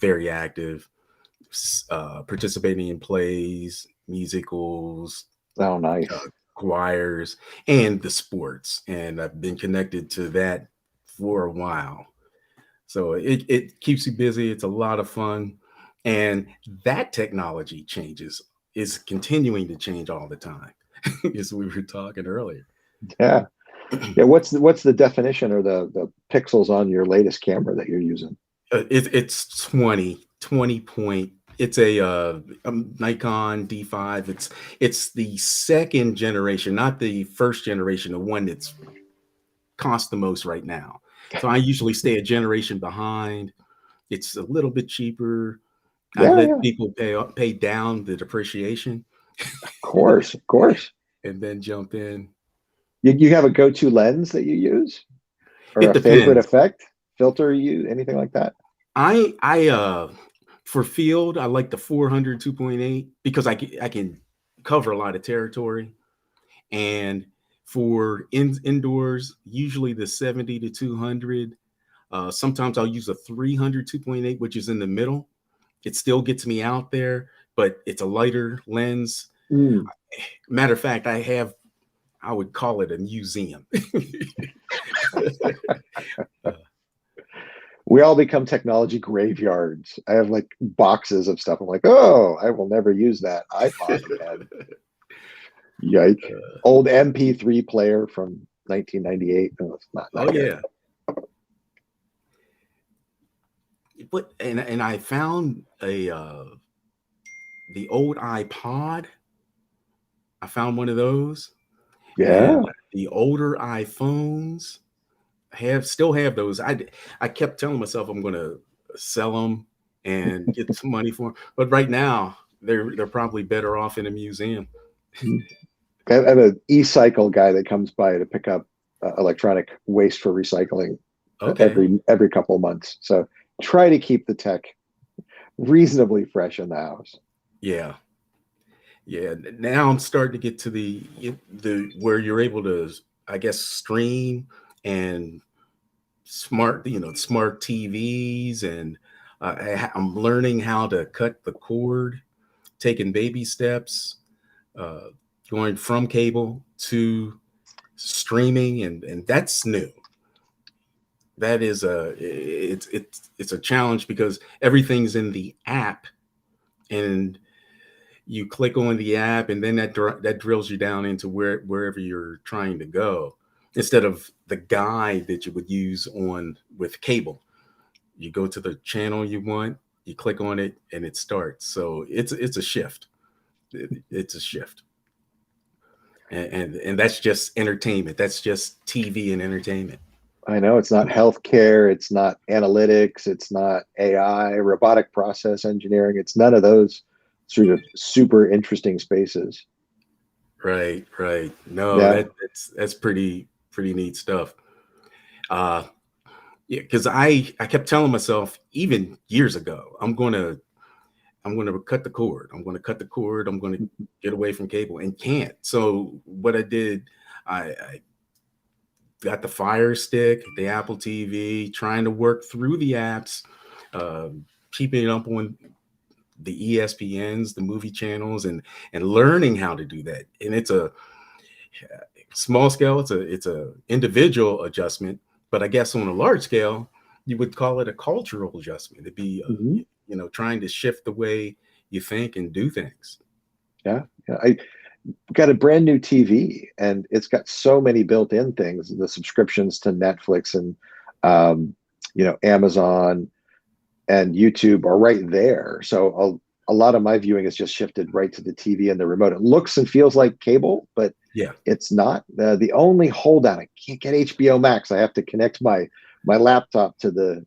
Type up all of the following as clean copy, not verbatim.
very active, participating in plays, musicals, Oh, nice. choirs, and the sports. And I've been connected to that for a while. So it keeps you busy. It's a lot of fun. And that technology is continuing to change all the time, as we were talking earlier. Yeah. Yeah. What's the definition or the pixels on your latest camera that you're using? It's 20 point. It's a Nikon D5. It's the second generation, not the first generation, the one that's cost the most right now. So I usually stay a generation behind. It's a little bit cheaper. I Yeah, let yeah. people pay down the depreciation Of course, of course. and then jump in. You have a go-to lens that you use, or It a favorite depends. effect, filter you, anything like that? I for field, I like the 400 2.8 because I can cover a lot of territory. And for indoors, usually the 70 to 200. Sometimes I'll use a 300 2.8, which is in the middle. It still gets me out there, but it's a lighter lens. Mm. Matter of fact, I would call it a museum. We all become technology graveyards. I have like boxes of stuff. I'm like, oh, I will never use that iPod again. Yike. Old MP3 player from 1998. No, it's not. Oh yeah. But and I found the old iPod. I found one of those, Yeah. and the older iPhones still have those. I kept telling myself I'm going to sell them and get some money for them, but right now they're probably better off in a museum. I have an e-cycle guy that comes by to pick up electronic waste for recycling Okay. every couple of months. So try to keep the tech reasonably fresh in the house. Yeah. Yeah. Now I'm starting to get to the where you're able to, I guess, stream and smart TVs, and I'm learning how to cut the cord, taking baby steps, uh, going from cable to streaming, and that's new. That is it's a challenge because everything's in the app, and you click on the app, and then that drills you down into wherever you're trying to go, instead of the guide that you would use on with cable. You go to the channel you want, you click on it, and it starts. So it's a shift. It's a shift, and that's just entertainment. That's just TV and entertainment. I know it's not healthcare, it's not analytics, it's not AI, robotic process engineering. It's none of those sort of super interesting spaces. Right, right. No, Yeah. that's pretty neat stuff. Uh, yeah, because I kept telling myself even years ago, I'm gonna cut the cord. I'm gonna cut the cord. I'm gonna get away from cable, and can't. So what I did, I got the Fire Stick, the Apple TV, trying to work through the apps, uh, keeping up on the ESPNs, the movie channels, and learning how to do that. And it's a small scale. It's a individual adjustment, but I guess on a large scale, you would call it a cultural adjustment. It'd be Mhm. trying to shift the way you think and do things. Yeah. Yeah. I got a brand new TV and it's got so many built-in things, the subscriptions to Netflix and Amazon and YouTube are right there. So a lot of my viewing is just shifted right to the TV and the remote. It looks and feels like cable, but Yeah. it's not. The only holdout, I can't get HBO Max. I have to connect my laptop to the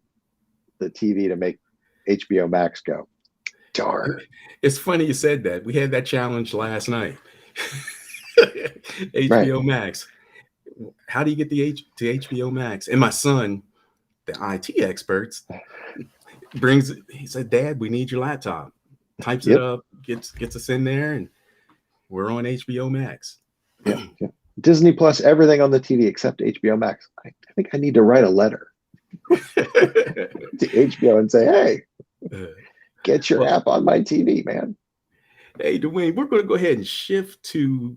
TV to make HBO Max go. Darn. It's funny you said that. We had that challenge last night. Right. HBO Max. How do you get to HBO Max? And my son, the IT experts, he said, Dad, we need your laptop. Types it Yep. up, gets us in there, and we're on HBO Max. Yeah. Yeah. Disney Plus, everything on the TV except HBO Max. I think I need to write a letter to HBO and say, hey, Uh, Get your well, app on my TV, man. hey, Dewaine, we're going to go ahead and shift to,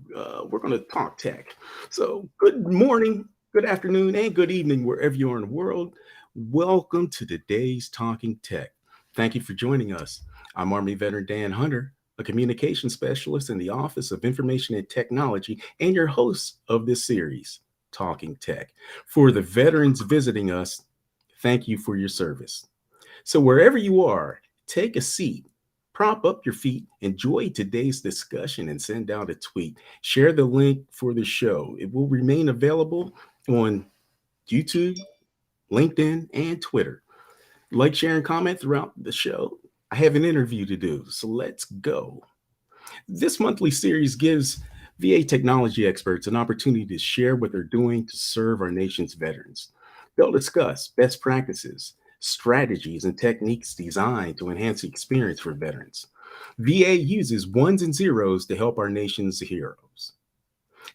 we're going to talk tech. So, good morning, good afternoon, and good evening, wherever you are in the world. Welcome to today's Talking Tech. Thank you for joining us. I'm Army Veteran Dan Hunter, a communication specialist in the Office of Information and Technology, and your host of this series, Talking Tech. For the veterans visiting us, thank you for your service. So, wherever you are, take a seat, prop up your feet, enjoy today's discussion, and send out a tweet. Share the link for the show. It will remain available on YouTube, LinkedIn, and Twitter. Like, share, and comment throughout the show. I have an interview to do, so let's go. This monthly series gives VA technology experts an opportunity to share what they're doing to serve our nation's veterans. They'll discuss best practices, strategies, and techniques designed to enhance the experience for veterans. VA uses ones and zeros to help our nation's heroes.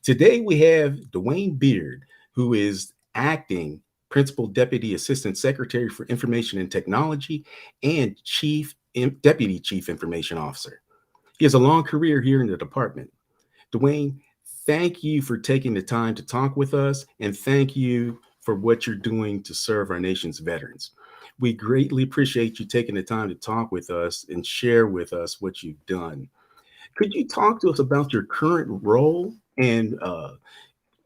Today we have Dewaine Beard, who is acting Principal Deputy Assistant Secretary for Information and Technology and Deputy Chief Information Officer. He has a long career here in the department. Dewaine, thank you for taking the time to talk with us, and thank you for what you're doing to serve our nation's veterans. We greatly appreciate you taking the time to talk with us and share with us what you've done. Could you talk to us about your current role and,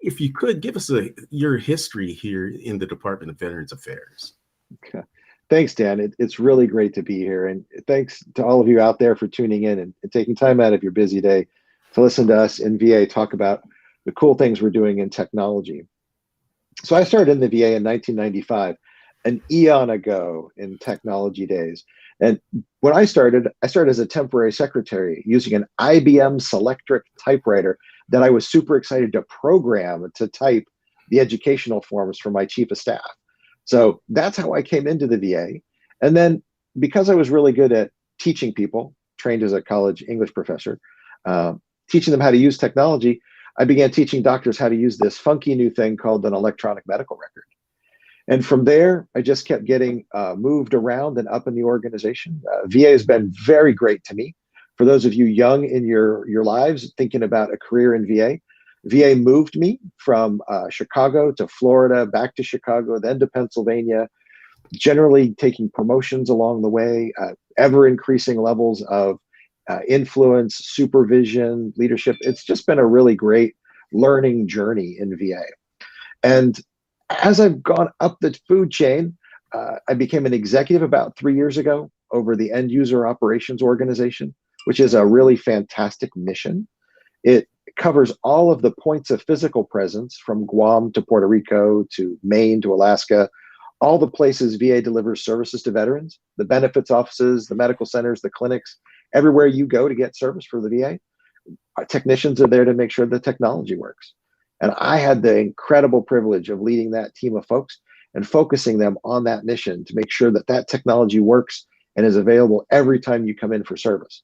if you could, give us your history here in the Department of Veterans Affairs? Okay. Thanks, Dan. It's really great to be here. And thanks to all of you out there for tuning in and taking time out of your busy day to listen to us in VA talk about the cool things we're doing in technology. So I started in the VA in 1995, an eon ago in technology days. And when I started as a temporary secretary using an IBM Selectric typewriter that I was super excited to program to type the educational forms for my chief of staff. So that's how I came into the VA. And then because I was really good at teaching people, trained as a college English professor, teaching them how to use technology, I began teaching doctors how to use this funky new thing called an electronic medical record. And from there, I just kept getting moved around and up in the organization. VA has been very great to me. For those of you young in your lives thinking about a career in VA moved me from Chicago to Florida, back to Chicago, then to Pennsylvania, generally taking promotions along the way, ever increasing levels of influence, supervision, leadership. It's just been a really great learning journey in VA. And as I've gone up the food chain, I became an executive about 3 years ago over the End User Operations Organization, which is a really fantastic mission. It covers all of the points of physical presence from Guam to Puerto Rico to Maine to Alaska, all the places VA delivers services to veterans, the benefits offices, the medical centers, the clinics, everywhere you go to get service for the VA. Our technicians are there to make sure the technology works. And I had the incredible privilege of leading that team of folks and focusing them on that mission to make sure that that technology works and is available every time you come in for service.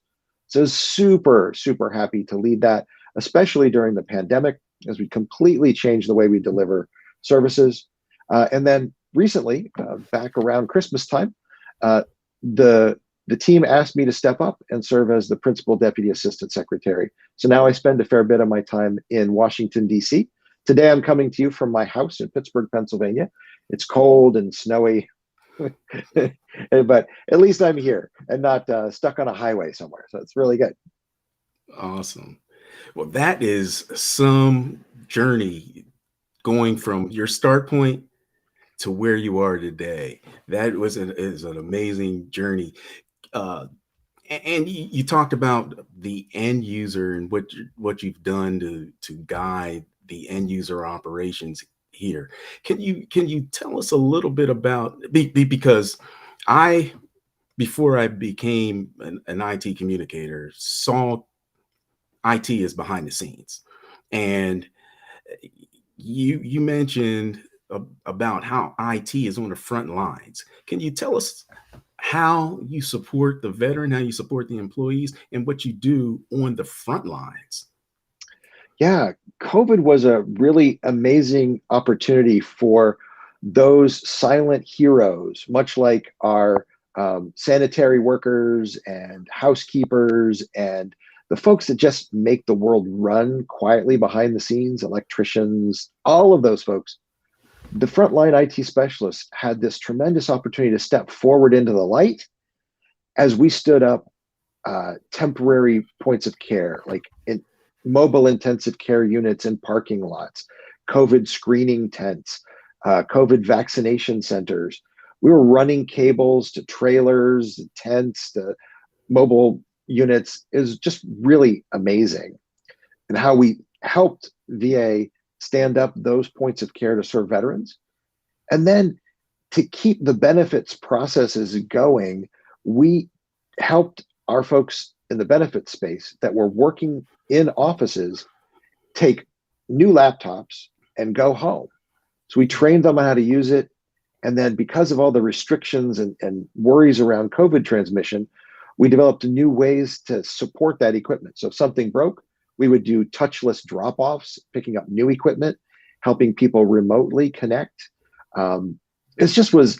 So super, super happy to lead that, especially during the pandemic, as we completely changed the way we deliver services. And then recently, back around Christmas time, the team asked me to step up and serve as the Principal Deputy Assistant Secretary. So now I spend a fair bit of my time in Washington, D.C. Today I'm coming to you from my house in Pittsburgh, Pennsylvania. It's cold and snowy, but at least I'm here and not stuck on a highway somewhere. So it's really good. Awesome. Well, that is some journey going from your start point to where you are today. That is an amazing journey. Uh, and you talked about the end user and what you've done to guide the end user operations here. Can you tell us a little bit about, because I, before I became an IT communicator, saw IT as behind the scenes, and you mentioned about how IT is on the front lines. Can you tell us how you support the veteran, how you support the employees, and what you do on the front lines? Yeah, COVID was a really amazing opportunity for those silent heroes, much like our sanitary workers and housekeepers and the folks that just make the world run quietly behind the scenes, electricians, all of those folks. The frontline IT specialists had this tremendous opportunity to step forward into the light as we stood up temporary points of care, like in mobile intensive care units in parking lots, COVID screening tents, COVID vaccination centers. We were running cables to trailers, tents, to mobile units. It was just really amazing. And how we helped VA stand up those points of care to serve veterans. And then to keep the benefits processes going, we helped our folks in the benefits space that were working in offices take new laptops and go home. So we trained them on how to use it. And then because of all the restrictions and worries around COVID transmission, we developed new ways to support that equipment. So if something broke, we would do touchless drop-offs, picking up new equipment, helping people remotely connect. It just was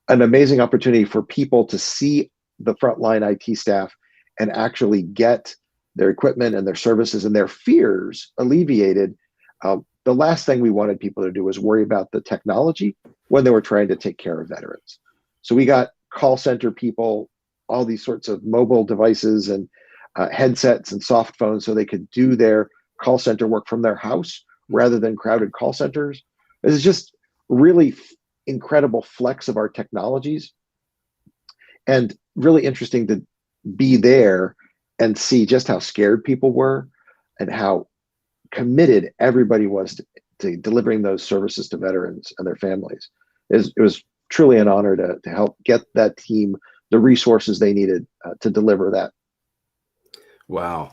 an amazing opportunity for people to see the frontline IT staff and actually get their equipment and their services and their fears alleviated. The last thing we wanted people to do was worry about the technology when they were trying to take care of veterans. So we got call center people, all these sorts of mobile devices and headsets and soft phones so they could do their call center work from their house rather than crowded call centers. This is just really incredible flex of our technologies, and really interesting to be there and see just how scared people were and how committed everybody was to delivering those services to veterans and their families. It was truly an honor to help get that team the resources they needed to deliver that. Wow.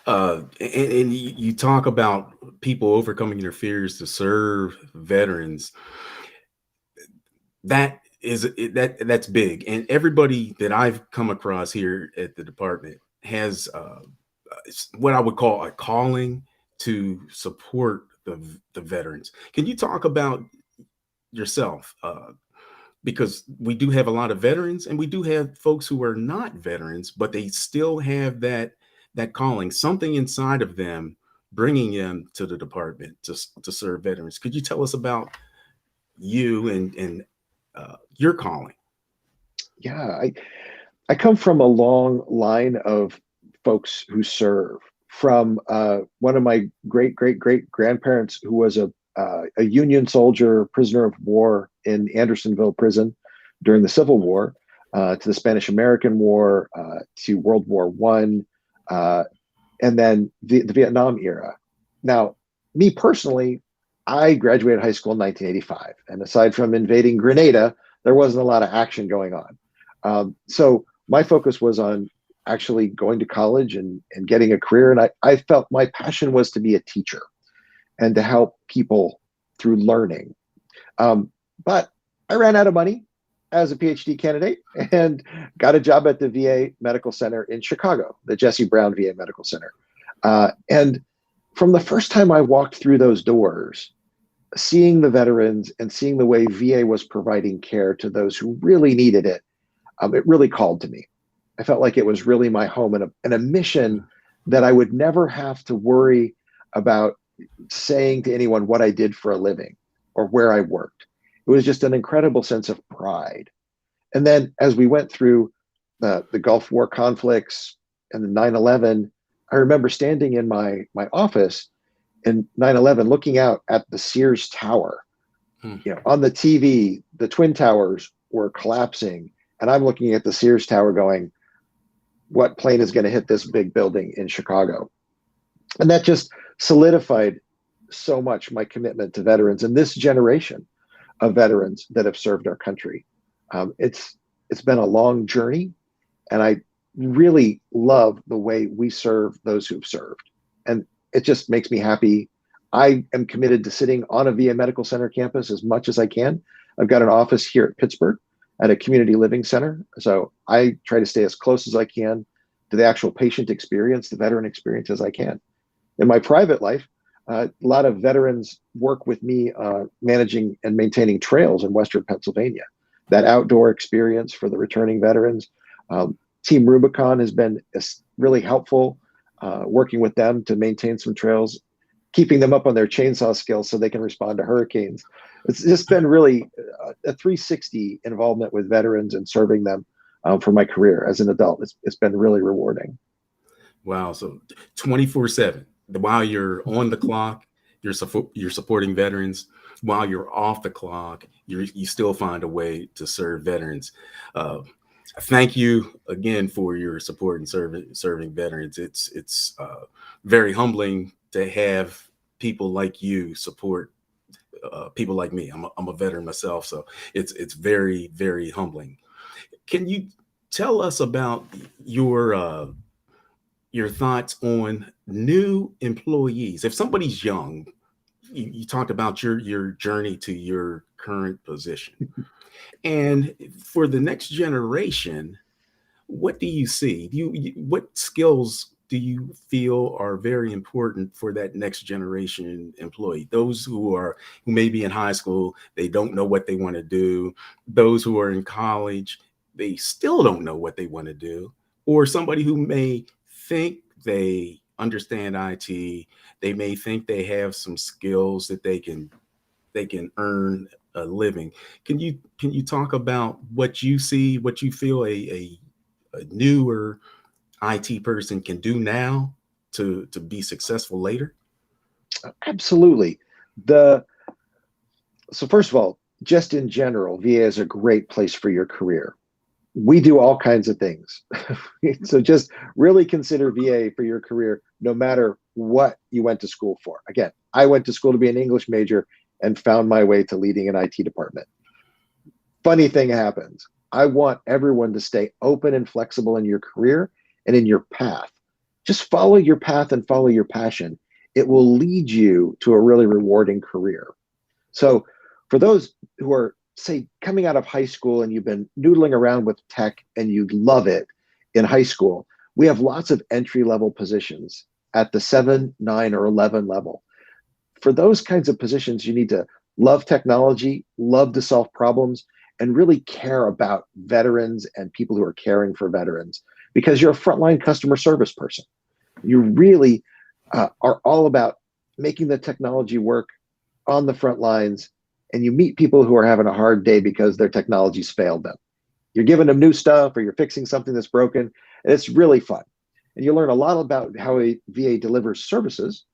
And you talk about people overcoming their fears to serve veterans. That's big. And everybody that I've come across here at the department has what I would call a calling to support the veterans. Can you talk about yourself? Because we do have a lot of veterans and we do have folks who are not veterans, but they still have that calling, something inside of them, bringing them to the department to serve veterans. Could you tell us about you and your calling? Yeah, I come from a long line of folks who serve. From one of my great grandparents who was a Union soldier, prisoner of war in Andersonville prison during the Civil War, to the Spanish-American War, to World War One, and then the Vietnam era. Now, me personally, I graduated high school in 1985, and aside from invading Grenada, there wasn't a lot of action going on. So my focus was on actually going to college and getting a career, and I felt my passion was to be a teacher and to help people through learning. But I ran out of money as a PhD candidate and got a job at the VA Medical Center in Chicago, the Jesse Brown VA Medical Center. And from the first time I walked through those doors, seeing the veterans and seeing the way VA was providing care to those who really needed it, it really called to me. I felt like it was really my home and a mission that I would never have to worry about saying to anyone what I did for a living or where I worked. It was just an incredible sense of pride. And then as we went through the Gulf War conflicts and the 9/11, I remember standing in my office in 9/11 looking out at the Sears Tower. On the TV, the Twin Towers were collapsing, and I'm looking at the Sears Tower going, what plane is going to hit this big building in Chicago? And that just solidified so much my commitment to veterans and this generation of veterans that have served our country. It's been a long journey, and I really love the way we serve those who've served. And it just makes me happy. I am committed to sitting on a VA Medical Center campus as much as I can. I've got an office here at Pittsburgh at a community living center. So I try to stay as close as I can to the actual patient experience, the veteran experience as I can. In my private life, a lot of veterans work with me managing and maintaining trails in Western Pennsylvania. that outdoor experience for the returning veterans. Team Rubicon has been really helpful, working with them to maintain some trails, keeping them up on their chainsaw skills so they can respond to hurricanes. It's just been really a 360 involvement with veterans and serving them for my career as an adult. It's been really rewarding. Wow. So 24/7, while you're on the clock, you're supporting veterans. While you're off the clock, you still find a way to serve veterans. Thank you again for your support and serving veterans. It's very humbling to have people like you support people like me. I'm a veteran myself, so it's very, very humbling. Can you tell us about your thoughts on new employees? If somebody's young, you talked about your journey to your current position, and for the next generation, what do you see? What skills do you feel are very important for that next generation employee? Those who may be in high school, they don't know what they want to do. Those who are in college, they still don't know what they want to do. Or somebody who may think they understand IT, they may think they have some skills that they can earn a living. Can you talk about what you see, what you feel a newer IT person can do now to be successful later? Absolutely. So first of all, just in general, VA is a great place for your career. We do all kinds of things. So just really consider VA for your career, no matter what you went to school for. Again, I went to school to be an English major and found my way to leading an IT department. Funny thing happens. I want everyone to stay open and flexible in your career and in your path. Just follow your path and follow your passion. It will lead you to a really rewarding career. So for those who are, say, coming out of high school and you've been noodling around with tech and you love it in high school, we have lots of entry-level positions at the 7, 9, or 11 level. For those kinds of positions, you need to love technology, love to solve problems, and really care about veterans and people who are caring for veterans, because you're a frontline customer service person. You really are all about making the technology work on the front lines, and you meet people who are having a hard day because their technology's failed them. You're giving them new stuff or you're fixing something that's broken, and it's really fun. And you learn a lot about how a VA delivers services,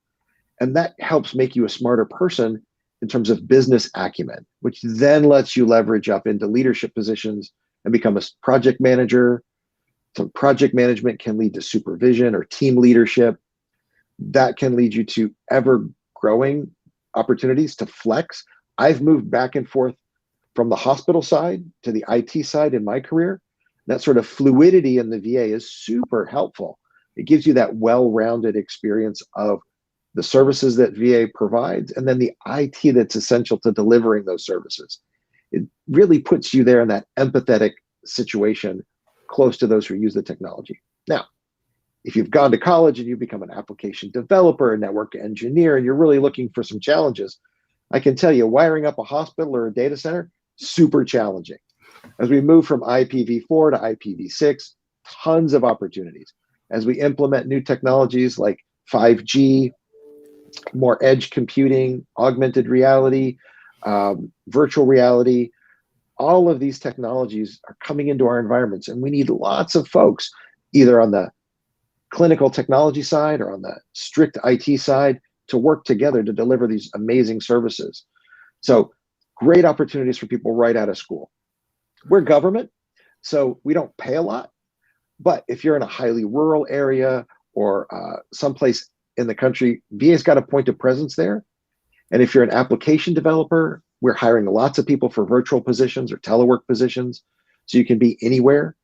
and that helps make you a smarter person in terms of business acumen, which then lets you leverage up into leadership positions and become a project manager. So project management can lead to supervision or team leadership. That can lead you to ever growing opportunities to flex. I've moved back and forth from the hospital side to the IT side in my career. That sort of fluidity in the VA is super helpful. It gives you that well-rounded experience of the services that VA provides, and then the IT that's essential to delivering those services. It really puts you there in that empathetic situation close to those who use the technology. Now, if you've gone to college and you become an application developer, a network engineer, and you're really looking for some challenges, I can tell you wiring up a hospital or a data center, super challenging. As we move from IPv4 to IPv6, tons of opportunities. As we implement new technologies like 5G, more edge computing, augmented reality, virtual reality, all of these technologies are coming into our environments, and we need lots of folks either on the clinical technology side or on the strict IT side to work together to deliver these amazing services. So great opportunities for people right out of school. We're government, so we don't pay a lot, but if you're in a highly rural area or someplace in the country, VA's got a point of presence there. And if you're an application developer, we're hiring lots of people for virtual positions or telework positions, so you can be anywhere.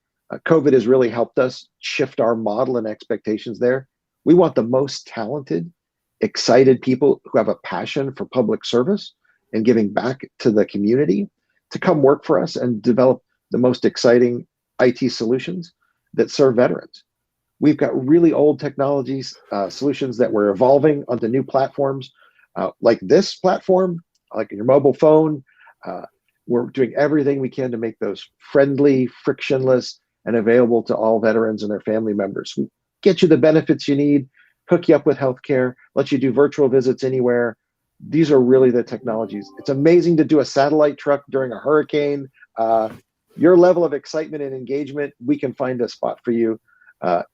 COVID has really helped us shift our model and expectations there. We want the most talented, excited people who have a passion for public service and giving back to the community to come work for us and develop the most exciting IT solutions that serve veterans. We've got really old technologies, solutions that we're evolving onto new platforms, like this platform, like your mobile phone, We're doing everything we can to make those friendly, frictionless, and available to all veterans and their family members. We get you the benefits you need, hook you up with healthcare, let you do virtual visits anywhere. These are really the technologies. It's amazing to do a satellite truck during a hurricane. Your level of excitement and engagement, we can find a spot for you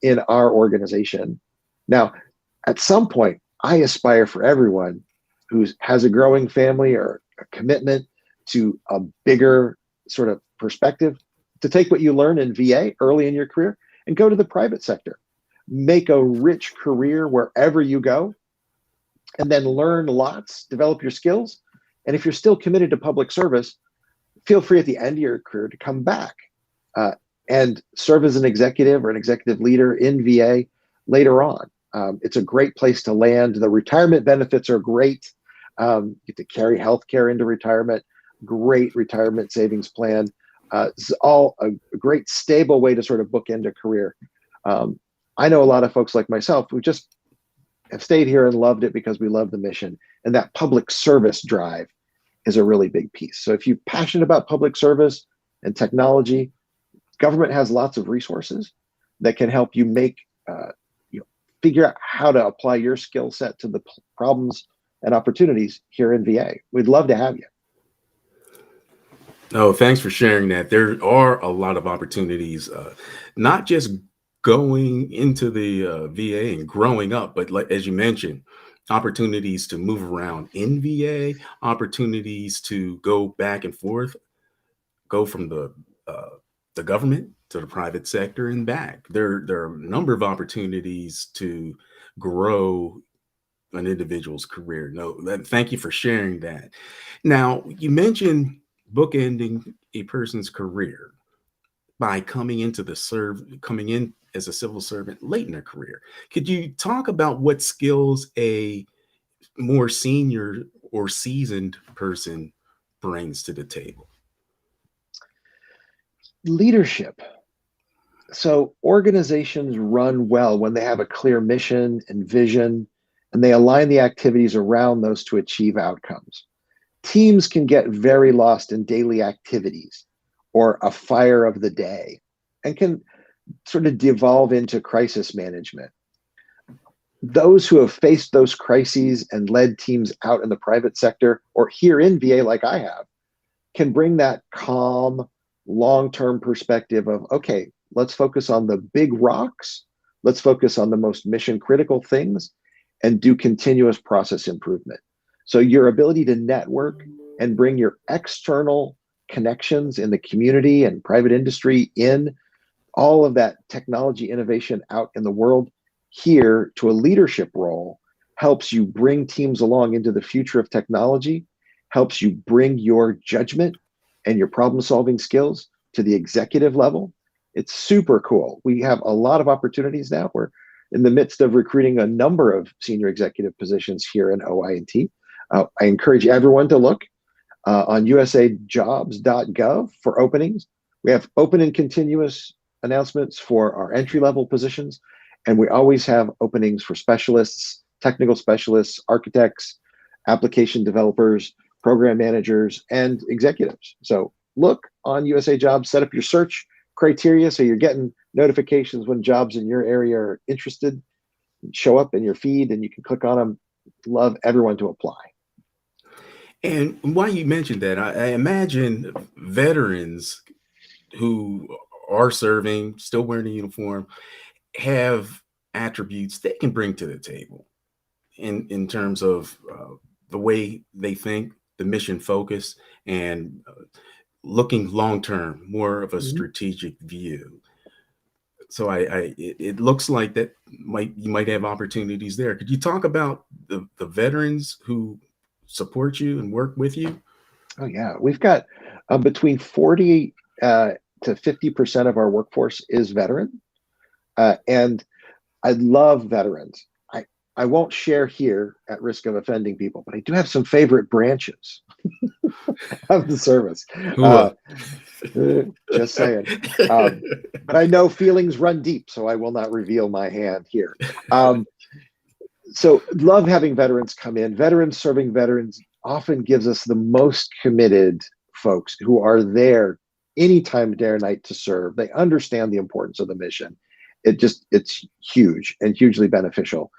in our organization. Now, at some point, I aspire for everyone who has a growing family or a commitment to a bigger sort of perspective to take what you learn in VA early in your career and go to the private sector. Make a rich career wherever you go, and then learn lots, develop your skills. And if you're still committed to public service, feel free at the end of your career to come back and serve as an executive or an executive leader in VA later on. It's a great place to land. The retirement benefits are great. You get to carry healthcare into retirement, great retirement savings plan. It's all a great stable way to sort of bookend a career. I know a lot of folks like myself who just have stayed here and loved it because we love the mission, and that public service drive is a really big piece. So if you're passionate about public service and technology, government has lots of resources that can help you make, figure out how to apply your skill set to the problems and opportunities here in VA. We'd love to have you. Oh, thanks for sharing that. There are a lot of opportunities, not just going into the VA and growing up, but like, as you mentioned, opportunities to move around in VA, opportunities to go back and forth, go from the government to the private sector and back. There are a number of opportunities to grow an individual's career. Thank you for sharing that. Now, you mentioned bookending a person's career by coming in as a civil servant late in their career. Could you talk about what skills a more senior or seasoned person brings to the table? Leadership. So organizations run well when they have a clear mission and vision, and they align the activities around those to achieve outcomes. Teams can get very lost in daily activities or a fire of the day and can sort of devolve into crisis management. Those who have faced those crises and led teams out in the private sector or here in VA like I have can bring that calm, long-term perspective of, okay, let's focus on the big rocks, let's focus on the most mission critical things and do continuous process improvement. So your ability to network and bring your external connections in the community and private industry in all of that technology innovation out in the world here to a leadership role helps you bring teams along into the future of technology, helps you bring your judgment and your problem solving skills to the executive level. It's super cool. We have a lot of opportunities now. We're in the midst of recruiting a number of senior executive positions here in OI&T. I encourage everyone to look on usajobs.gov for openings. We have open and continuous announcements for our entry-level positions, and we always have openings for specialists, technical specialists, architects, application developers, program managers, and executives. So look on USA Jobs, set up your search criteria so you're getting notifications when jobs in your area are interested, show up in your feed, and you can click on them. Love everyone to apply. And while you mentioned that, I imagine veterans who are serving, still wearing a uniform, have attributes they can bring to the table in terms of the way they think, the mission focus, and looking long-term, more of a strategic view. So it looks like that you might have opportunities there. Could you talk about the veterans who support you and work with you? Oh yeah, we've got between 40 to 50% of our workforce is veteran, and I love veterans. I won't share here at risk of offending people, but I do have some favorite branches of the service. Just saying. But I know feelings run deep, so I will not reveal my hand here. So love having veterans come in. Veterans serving veterans often gives us the most committed folks who are there anytime, day or night to serve. They understand the importance of the mission. It's huge and hugely beneficial.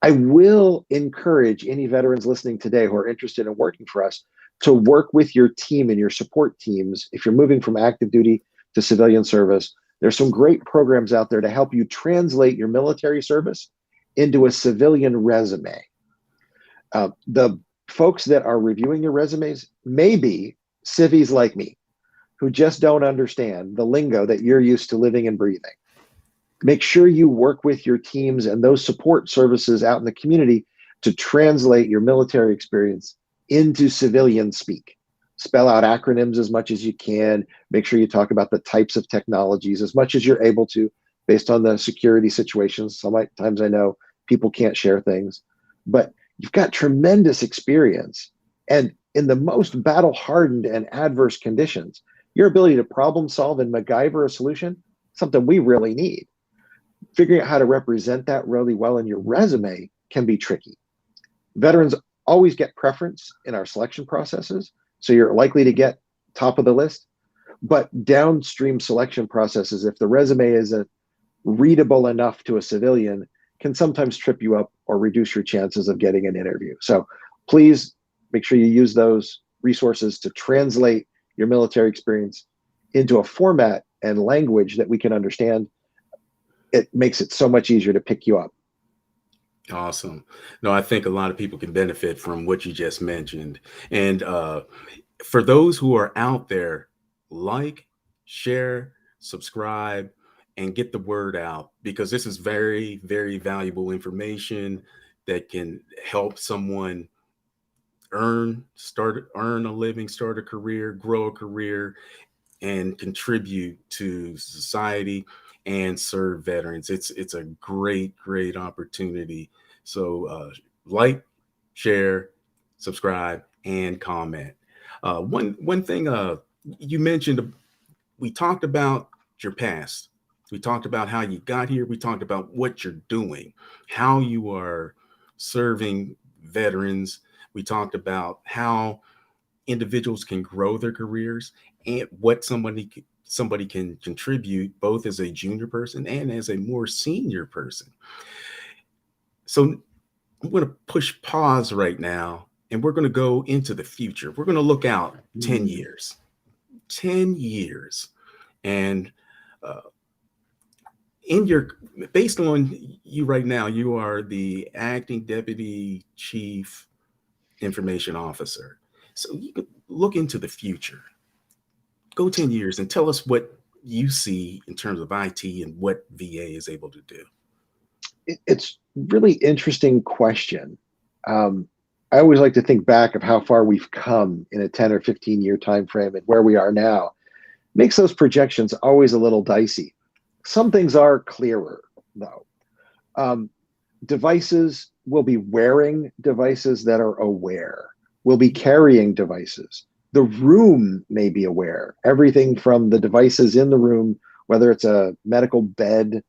I will encourage any veterans listening today who are interested in working for us to work with your team and your support teams. If you're moving from active duty to civilian service, there's some great programs out there to help you translate your military service into a civilian resume. The folks that are reviewing your resumes may be civvies like me, who just don't understand the lingo that you're used to living and breathing. Make sure you work with your teams and those support services out in the community to translate your military experience into civilian speak. Spell out acronyms as much as you can. Make sure you talk about the types of technologies as much as you're able to, based on the security situations. Sometimes I know people can't share things, but you've got tremendous experience. And in the most battle-hardened and adverse conditions, your ability to problem solve and MacGyver a solution, something we really need. Figuring out how to represent that really well in your resume can be tricky. Veterans always get preference in our selection processes, so you're likely to get top of the list. But downstream selection processes, if the resume isn't readable enough to a civilian, can sometimes trip you up or reduce your chances of getting an interview. So please make sure you use those resources to translate your military experience into a format and language that we can understand. It makes it so much easier to pick you up. Awesome. No, I think a lot of people can benefit from what you just mentioned. And for those who are out there, like, share, subscribe, and get the word out, because this is very, very valuable information that can help someone earn a living, start a career, grow a career, and contribute to society and serve veterans. It's a great, great opportunity. So like, share, subscribe, and comment. One thing you mentioned, we talked about your past. We talked about how you got here. We talked about what you're doing, how you are serving veterans. We talked about how individuals can grow their careers and what somebody can contribute both as a junior person and as a more senior person. So I'm going to push pause right now, and we're going to go into the future. We're going to look out 10 years, and based on you right now, you are the acting deputy chief information officer. So you could look into the future. Go 10 years and tell us what you see in terms of IT and what VA is able to do. It's really interesting question. I always like to think back of how far we've come in a 10 or 15 year time frame and where we are now. Makes those projections always a little dicey. Some things are clearer, though. Devices will be wearing devices that are aware. We'll be carrying devices. The room may be aware. Everything from the devices in the room, whether it's a medical bed,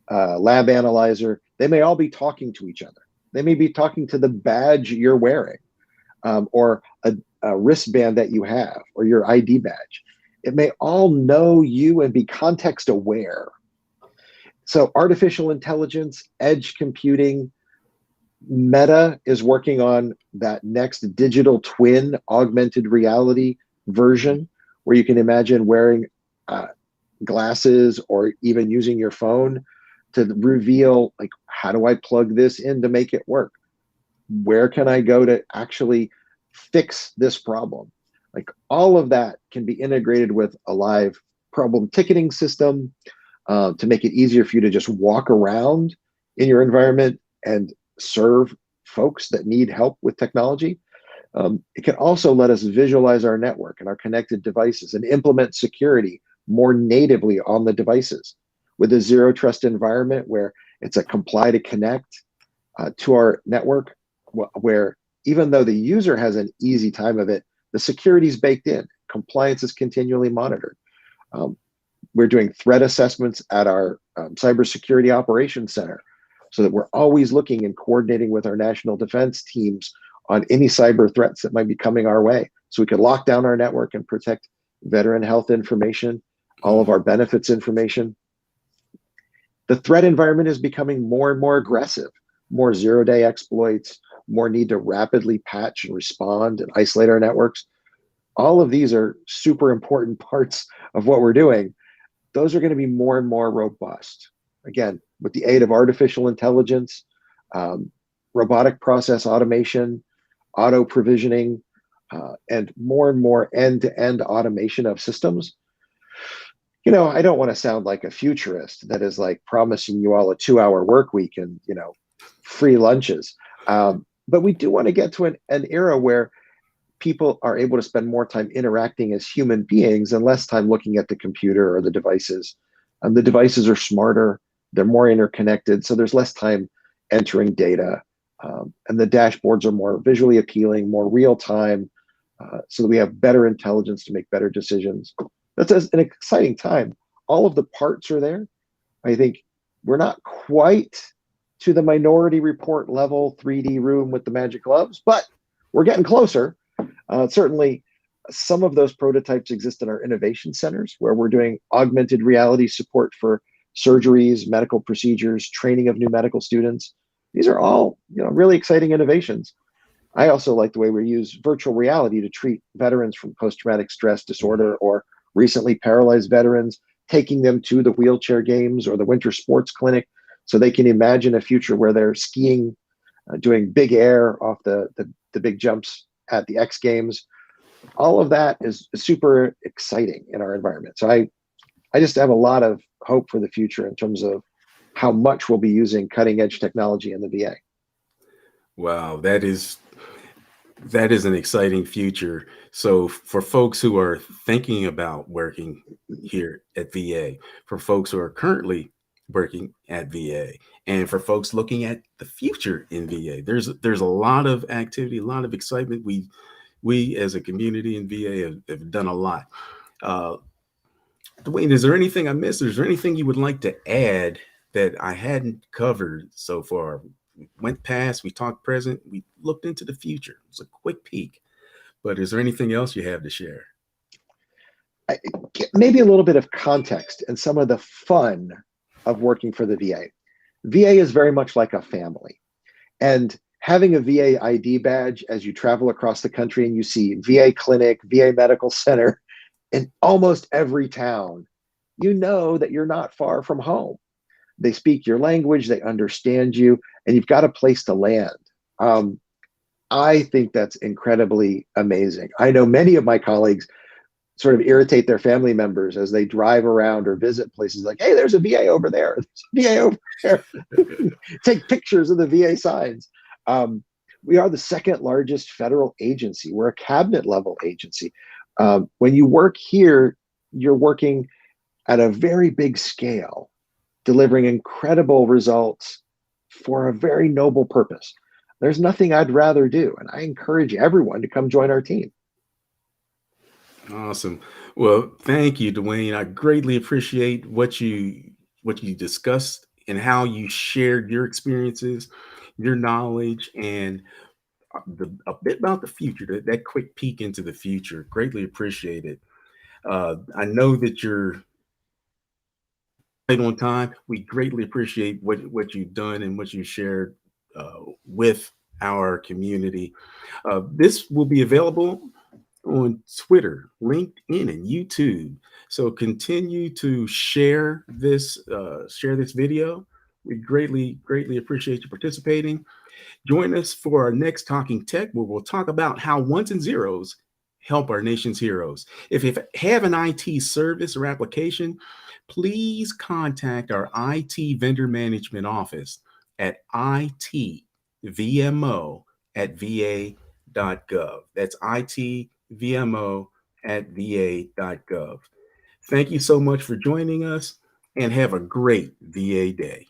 lab analyzer, they may all be talking to each other. They may be talking to the badge you're wearing, or a wristband that you have, or your ID badge. It may all know you and be context aware. So artificial intelligence, edge computing, Meta is working on that next digital twin augmented reality version where you can imagine wearing glasses or even using your phone to reveal, like, how do I plug this in to make it work? Where can I go to actually fix this problem? Like, all of that can be integrated with a live problem ticketing system to make it easier for you to just walk around in your environment and serve folks that need help with technology. It can also let us visualize our network and our connected devices and implement security more natively on the devices with a zero trust environment where it's a comply to connect to our network, where even though the user has an easy time of it, the security is baked in. Compliance is continually monitored. We're doing threat assessments at our cybersecurity operations center so that we're always looking and coordinating with our national defense teams on any cyber threats that might be coming our way. so we could lock down our network and protect veteran health information, all of our benefits information. The threat environment is becoming more and more aggressive, more zero-day exploits, more need to rapidly patch and respond and isolate our networks. All of these are super important parts of what we're doing. Those are going to be more and more robust. Again, with the aid of artificial intelligence, robotic process automation, auto provisioning, and more end-to-end automation of systems. I don't want to sound like a futurist that is like promising you all a 2-hour work week and, free lunches. But we do want to get to an era where people are able to spend more time interacting as human beings and less time looking at the computer or the devices. The devices are smarter, they're more interconnected, so there's less time entering data. And the dashboards are more visually appealing, more real time, so that we have better intelligence to make better decisions. That's an exciting time. All of the parts are there. I think we're not quite to the Minority Report level 3D room with the magic gloves, but we're getting closer. Certainly, some of those prototypes exist in our innovation centers where we're doing augmented reality support for surgeries, medical procedures, training of new medical students. These are all really exciting innovations. I also like the way we use virtual reality to treat veterans from post-traumatic stress disorder or recently paralyzed veterans, taking them to the wheelchair games or the winter sports clinic so they can imagine a future where they're skiing, doing big air off the big jumps at the X Games. All of that is super exciting in our environment. So I just have a lot of hope for the future in terms of how much we'll be using cutting edge technology in the VA. Wow, that is an exciting future. So for folks who are thinking about working here at VA, for folks who are currently working at VA, and for folks looking at the future in VA, there's a lot of activity, a lot of excitement. We as a community in VA have done a lot. Dewaine, is there anything I missed? Is there anything you would like to add that I hadn't covered so far? We went past, we talked present, we looked into the future. It was a quick peek. But is there anything else you have to share? Maybe a little bit of context and some of the fun of working for the VA. VA is very much like a family. And having a VA ID badge as you travel across the country and you see VA clinic, VA medical center in almost every town, you know that you're not far from home. They speak your language, they understand you, and you've got a place to land. I think that's incredibly amazing. I know many of my colleagues sort of irritate their family members as they drive around or visit places like, hey, there's a VA over there. There's a VA over there. Take pictures of the VA signs. We are the second largest federal agency. We're a cabinet level agency. When you work here, you're working at a very big scale, delivering incredible results for a very noble purpose. There's nothing I'd rather do, and I encourage everyone to come join our team. Awesome. Well, thank you, Dewaine. I greatly appreciate what you discussed and how you shared your experiences, your knowledge, and a bit about the future. That quick peek into the future. Greatly appreciate it. I know that you're right on time. We greatly appreciate what you've done and what you shared with our community. This will be available on Twitter, LinkedIn, and YouTube. So continue to share this video. We greatly appreciate you participating. Join us for our next Talking Tech, where we'll talk about how ones and zeros help our nation's heroes. If you have an IT service or application, please contact our IT vendor management office at itvmo@va.gov. That's itvmo@va.gov. Thank you so much for joining us, and have a great VA day.